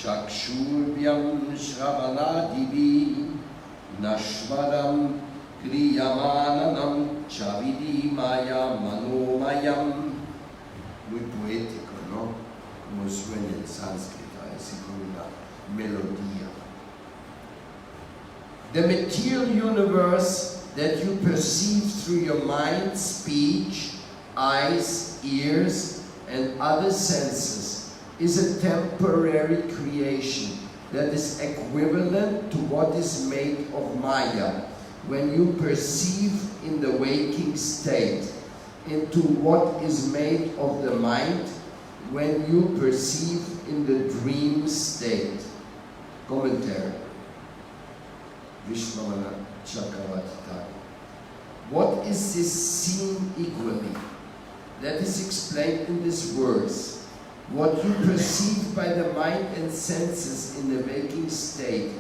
Chakshurvyam Shravanadivi Nashvaram Kriyamananam Chavidi Maya Manomayam. Muy poético, ¿no? Como suena en sánscrito, así como una melodía. The material universe that you perceive through your mind, speech, eyes, ears, and other senses is a temporary creation that is equivalent to what is made of Maya when you perceive in the waking state, into what is made of the mind when you perceive in the dream state. Commentary. Vishwamana Chakravarti. What is this seen equally? That is explained in this verse. What you perceive by the mind and senses in the waking state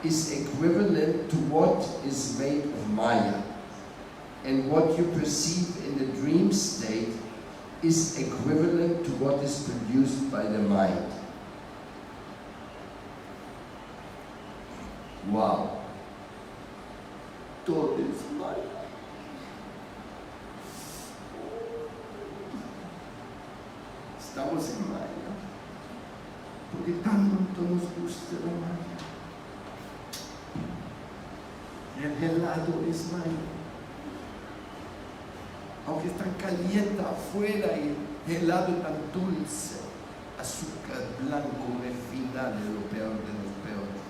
is equivalent to what is made of Maya. And what you perceive in the dream state is equivalent to what is produced by the mind. Wow. Todo es Maya. Estamos en Maya, porque tanto nos gusta la Maya. El helado es Maya. Aunque es tan caliente afuera y el helado tan dulce, azúcar blanco refinado es lo peor de los peores.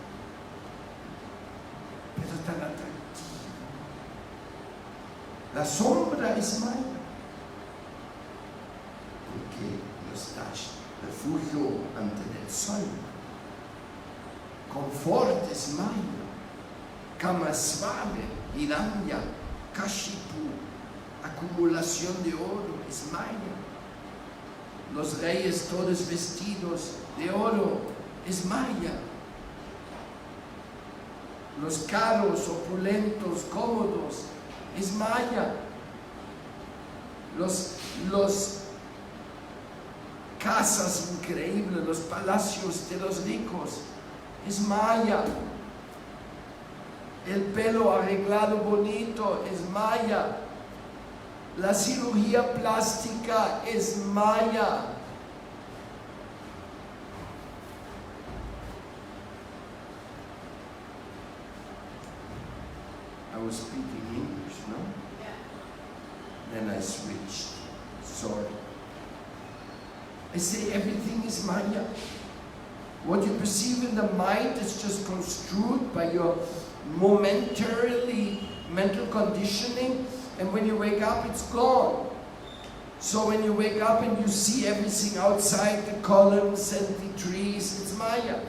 Pero tan atractivo. La sombra es Maya. Porque no estás refugio ante el sol. Confort es Maya. Cama suave, hiranya, kashipu. Acumulación de oro es Maya. Los reyes todos vestidos de oro es Maya. Los carros opulentos, cómodos, es Maya. Los casas increíbles, los palacios de los ricos, es Maya. El pelo arreglado bonito es Maya. La cirugía plástica es Maya. I was speaking English, no? Yeah. Then I switched. Sorry. I say everything is Maya. What you perceive in the mind is just construed by your momentarily mental conditioning. And when you wake up, it's gone. So when you wake up and you see everything outside, the columns and the trees, it's Maya.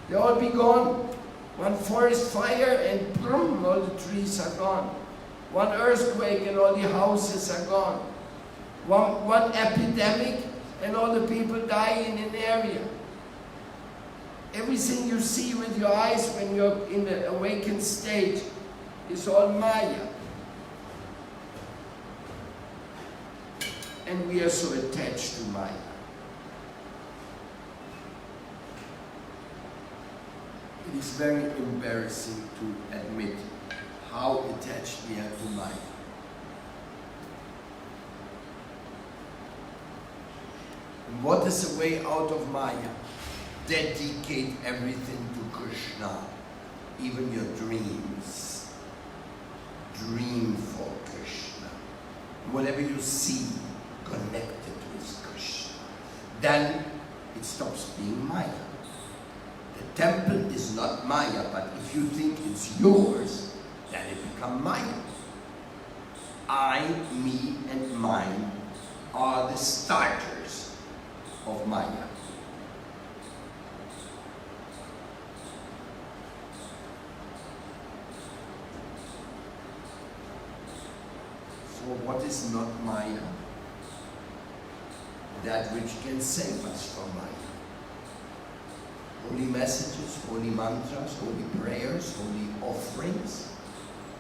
They'll all be gone. One forest fire and boom, all the trees are gone. One earthquake and all the houses are gone. One epidemic and all the people die in an area. Everything you see with your eyes when you're in the awakened state is all Maya. And we are so attached to Maya. It is very embarrassing to admit how attached we are to Maya. And what is the way out of Maya? Dedicate everything to Krishna, even your dreams. Dream for Krishna. Whatever you see, connected with Krishna. Then it stops being Maya. The temple is not Maya, but if you think it's yours, then it becomes Maya. I, me, and mine are the starters of Maya. So what is not Maya? That which can save us from Maya. Holy messages, holy mantras, holy prayers, holy offerings.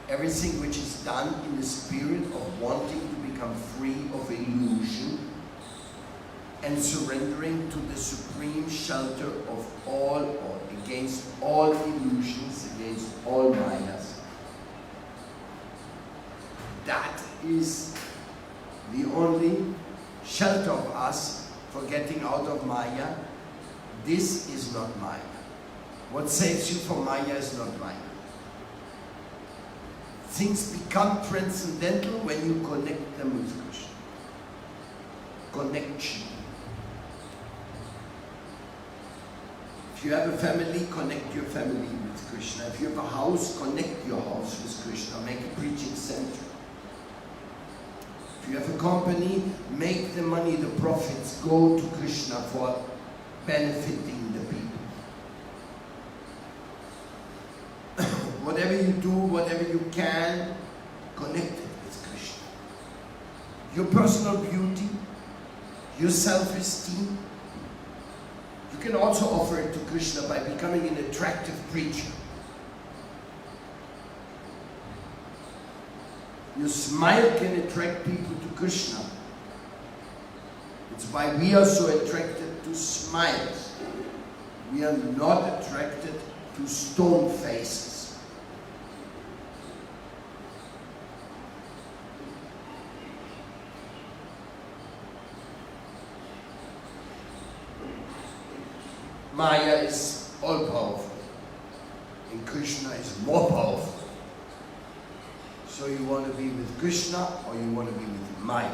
Everything which is done in the spirit of wanting to become free of illusion and surrendering to the supreme shelter of all, or against all illusions, against all mayas. That is the only shelter of us for getting out of Maya. This is not Maya. What saves you from Maya is not Maya. Things become transcendental when you connect them with Krishna. Connection. If you have a family, connect your family with Krishna. If you have a house, connect your house with Krishna. Make a preaching center. If you have a company, make the money, the profits, go to Krishna for benefiting the people. Whatever you do, whatever you can, connect it with Krishna. Your personal beauty, your self-esteem, you can also offer it to Krishna by becoming an attractive preacher. Your smile can attract people to Krishna. It's why we are so attracted to smiles. We are not attracted to stone faces. Maya is all powerful, and Krishna is more powerful. So you want to be with Krishna or you want to be with Maya?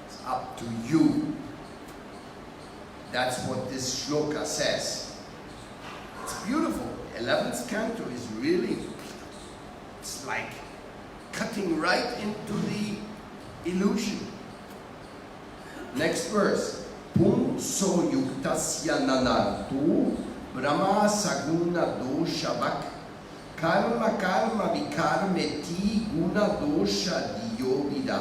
It's up to you. That's what this shloka says. It's beautiful. 11th canto is really, it's like cutting right into the illusion. Next verse. Pum so yuktasya nanartu brahma saguna doshavak karma karma vikarmeti guna dosha diyogida.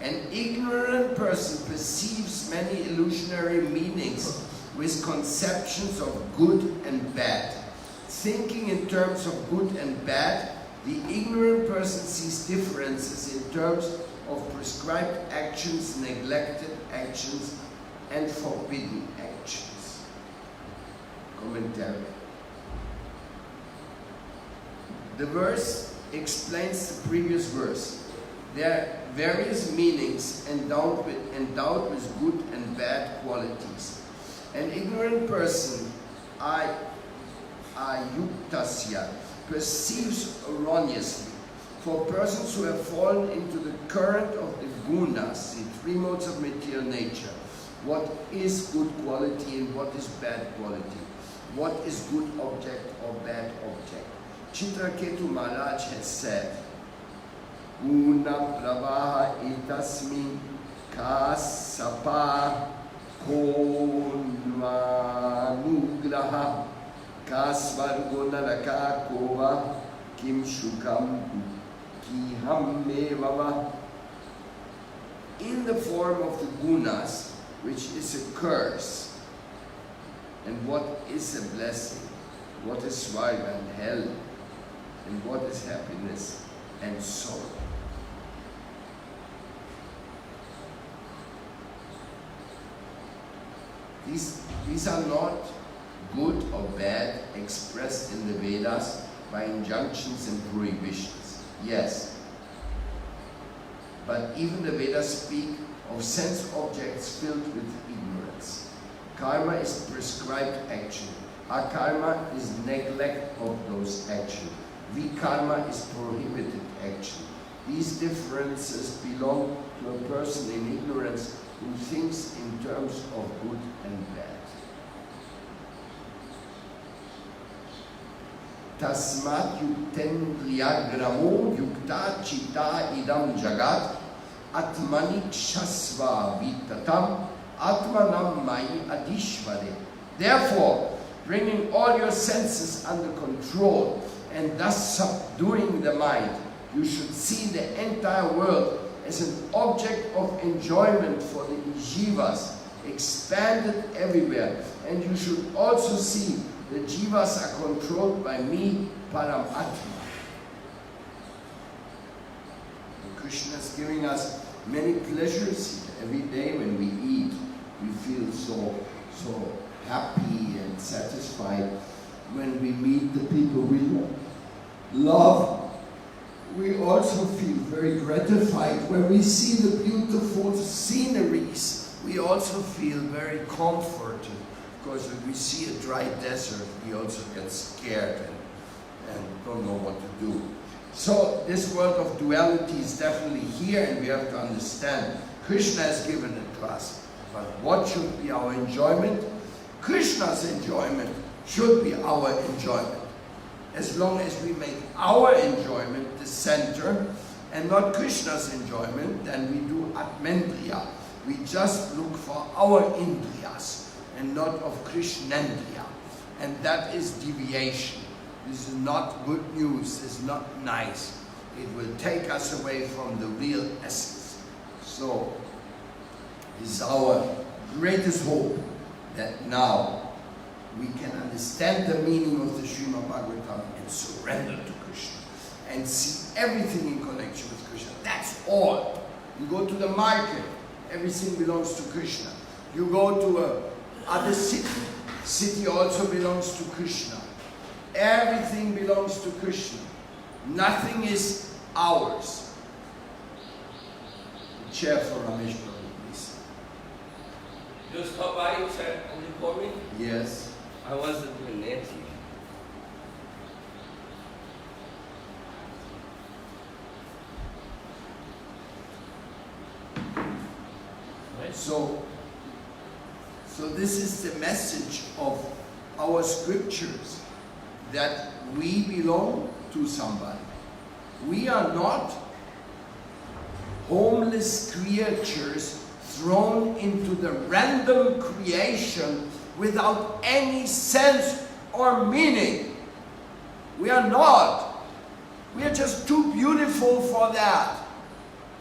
An ignorant person perceives many illusionary meanings with conceptions of good and bad. Thinking in terms of good and bad, the ignorant person sees differences in terms of prescribed actions, neglected actions, and forbidden actions. Commentary. The verse explains the previous verse. There are various meanings endowed with good and bad qualities. An ignorant person, ayuktasya, perceives erroneously. For persons who have fallen into the current of the gunas, the three modes of material nature, what is good quality and what is bad quality? What is good object or bad object? Chitraketu Maharaj has said, Guna pravaha itasmin kasapa konvanugraha kasvargonaraka kova kim shukam kiham mevava. In the form of the gunas, which is a curse, and what is a blessing, what is svarga and hell, and what is happiness and sorrow. These are not good or bad expressed in the Vedas by injunctions and prohibitions. Yes. But even the Vedas speak of sense objects filled with ignorance. Karma is prescribed action. Akarma is neglect of those actions. Vikarma is prohibited action. These differences belong to a person in ignorance who thinks in terms of good and bad. Tasmat yuktendriyagramo yukta chita idam jagat atmanikshasva vitatam atmanam mayi adishvare. Therefore, bringing all your senses under control and thus subduing the mind, you should see the entire world as an object of enjoyment for the jivas, expanded everywhere. And you should also see the jivas are controlled by me, Paramatma. And Krishna is giving us many pleasures every day when we eat. We feel so happy and satisfied when we meet the people we love. We also feel very gratified when we see the beautiful sceneries. We also feel very comforted, because when we see a dry desert, we also get scared and don't know what to do. So this world of duality is definitely here, and we have to understand Krishna has given it to us. But what should be our enjoyment? Krishna's enjoyment should be our enjoyment. As long as we make our enjoyment the center and not Krishna's enjoyment, then we do atmendriya. We just look for our indriyas and not of Krishnendriya. And that is deviation. This is not good news. This is not nice. It will take us away from the real essence. So, this is our greatest hope, that now we can understand the meaning of the Srimad Bhagavatam and surrender to Krishna and see everything in connection with Krishna. That's all. You go to the market, everything belongs to Krishna. You go to other city also belongs to Krishna. Everything belongs to Krishna. Nothing is ours. The chair for Ramesh Prabhu, please. You stop by, you said, only for me? Yes. I wasn't doing Nancy. So this is the message of our scriptures, that we belong to somebody. We are not homeless creatures thrown into the random creation without any sense or meaning. We are not. We are just too beautiful for that.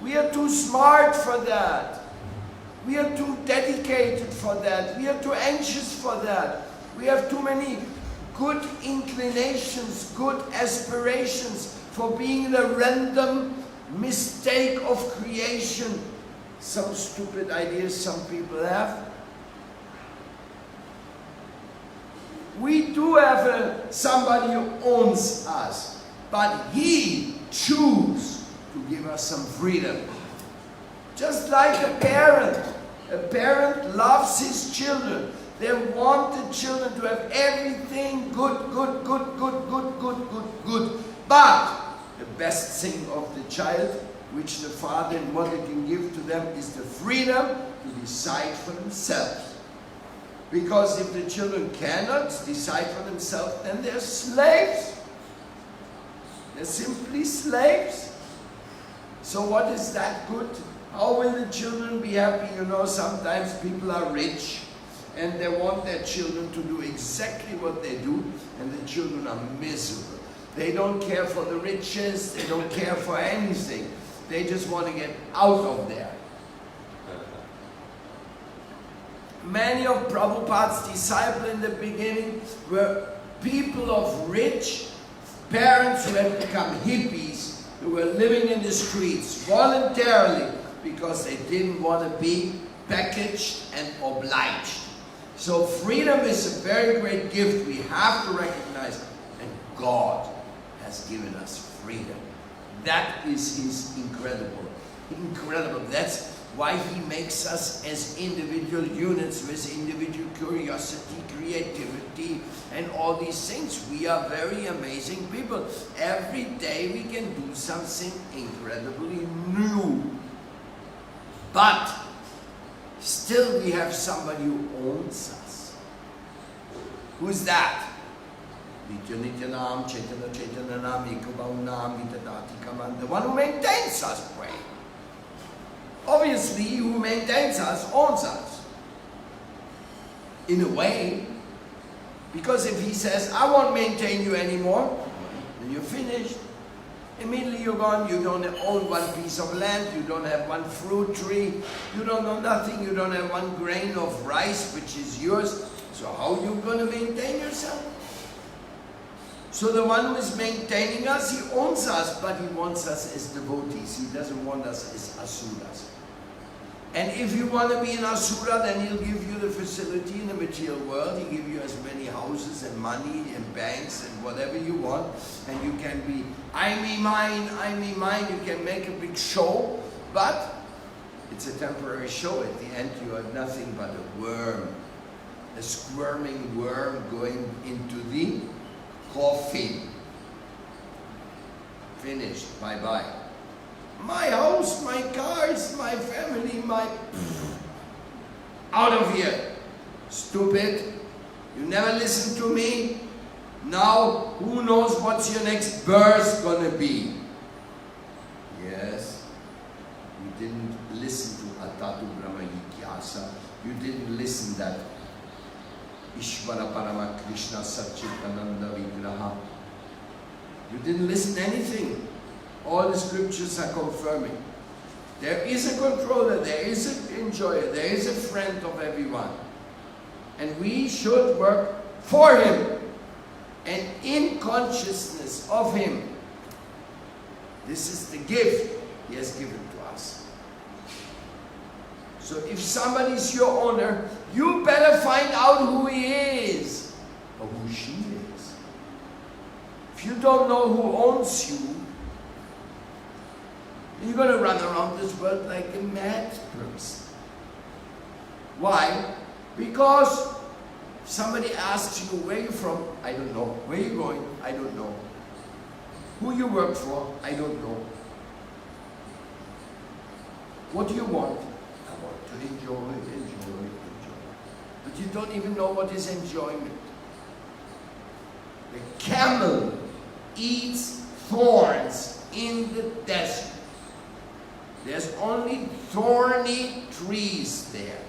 We are too smart for that. We are too dedicated for that. We are too anxious for that. We have too many good inclinations, good aspirations for being the random mistake of creation. Some stupid ideas some people have. We do have somebody who owns us, but he chooses to give us some freedom. Just like a parent. A parent loves his children. They want the children to have everything good. But the best thing of the child, which the father and mother can give to them, is the freedom to decide for themselves. Because if the children cannot decide for themselves, then they're slaves. They're simply slaves. So what is that good? How will the children be happy? You know, sometimes people are rich and they want their children to do exactly what they do, and the children are miserable. They don't care for the riches, they don't care for anything. They just want to get out of there. Many of Prabhupada's disciples in the beginning were people of rich parents who had become hippies, who were living in the streets voluntarily because they didn't want to be packaged and obliged. So freedom is a very great gift we have to recognize, and God has given us freedom. That is His incredible. That's why He makes us as individual units with individual curiosity, creativity, and all these things. We are very amazing people. Every day we can do something incredibly new. But still we have somebody who owns us. Who's that? The one who maintains us, pray. Obviously, who maintains us owns us. In a way. Because if he says, I won't maintain you anymore, then you're finished. Immediately you're gone. You don't own one piece of land. You don't have one fruit tree. You don't know nothing. You don't have one grain of rice, which is yours. So how are you going to maintain yourself? So the one who is maintaining us, he owns us, but he wants us as devotees. He doesn't want us as asuras. And if you want to be an Asura, then he'll give you the facility in the material world. He'll give you as many houses and money and banks and whatever you want. And you can be, I me mine. You can make a big show, but it's a temporary show. At the end, you are nothing but a worm. A squirming worm going into the coffin. Finished. Bye-bye. My house, my cars, my family, my... Out of here. Stupid. You never listen to me. Now, who knows what's your next birth gonna be? Yes. You didn't listen to Atatu Brahma Jigyasa. You didn't listen that Ishvara Parama Krishna Satchitananda Vigraha. You didn't listen to anything. All the scriptures are confirming. There is a controller, there is an enjoyer, there is a friend of everyone. And we should work for him and in consciousness of him. This is the gift he has given to us. So if somebody's your owner, you better find out who he is or who she is. If you don't know who owns you, you're going to run around this world like a mad person. Why? Because if somebody asks you, where are you from? I don't know. Where are you going? I don't know. Who you work for? I don't know. What do you want? I want to enjoy. But you don't even know what is enjoyment. The camel eats thorns in the desert. There's only thorny trees there.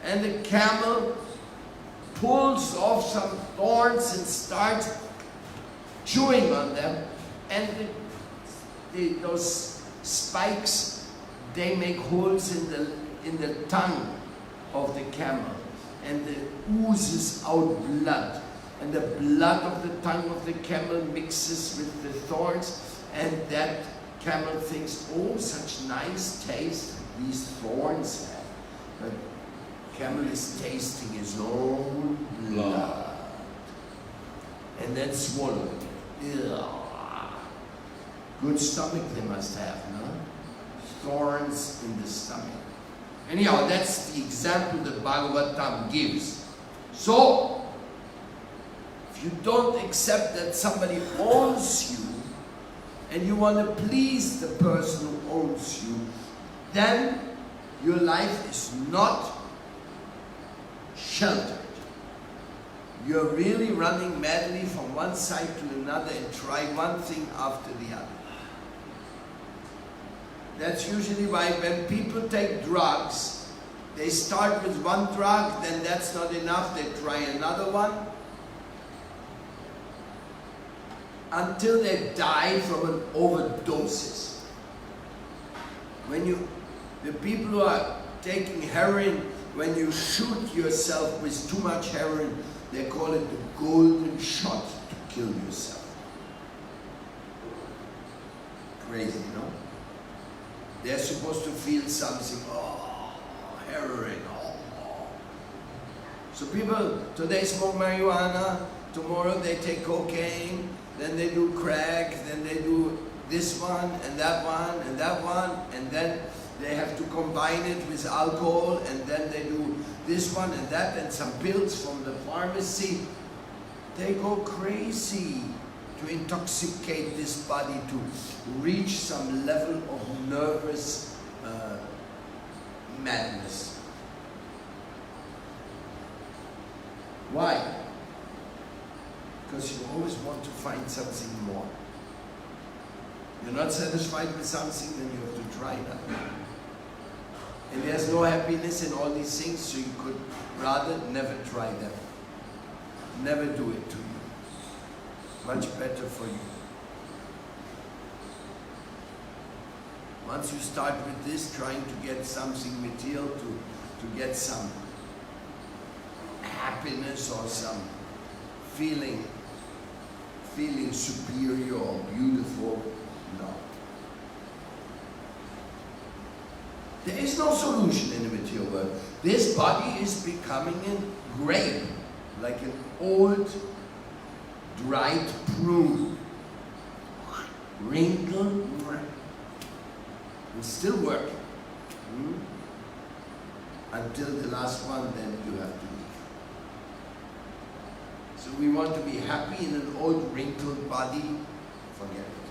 And the camel pulls off some thorns and starts chewing on them. And those spikes, they make holes in the tongue of the camel. And it oozes out blood. And the blood of the tongue of the camel mixes with the thorns. And that camel thinks, oh, such nice taste these thorns have. But camel is tasting his own blood. And then swallowing it. Ugh. Good stomach they must have, no? Thorns in the stomach. Anyhow, that's the example that Bhagavatam gives. So, if you don't accept that somebody owns you, and you want to please the person who owns you, then your life is not sheltered. You're really running madly from one side to another and try one thing after the other. That's usually why when people take drugs, they start with one drug, then that's not enough, they try another one, until they die from an overdoses. The people who are taking heroin, when you shoot yourself with too much heroin, they call it the golden shot to kill yourself. Crazy, no? They're supposed to feel something, oh, heroin, oh. So people today smoke marijuana, tomorrow they take cocaine, then they do crack, then they do this one, and that one, and that one, and then they have to combine it with alcohol, and then they do this one and that, and some pills from the pharmacy. They go crazy to intoxicate this body, to reach some level of nervous madness. Why? Because you always want to find something more. You're not satisfied with something, then you have to try that. And there's no happiness in all these things, so you could rather never try them. Never do it to you. Much better for you. Once you start with this, trying to get something material, to get some happiness or some feeling superior or beautiful, no. There is no solution in the material world. This body is becoming a grape, like an old, dried prune. Wrinkled, and still working. Until the last one, then you have to leave. So we want to be happy in an old, wrinkled body, forget it.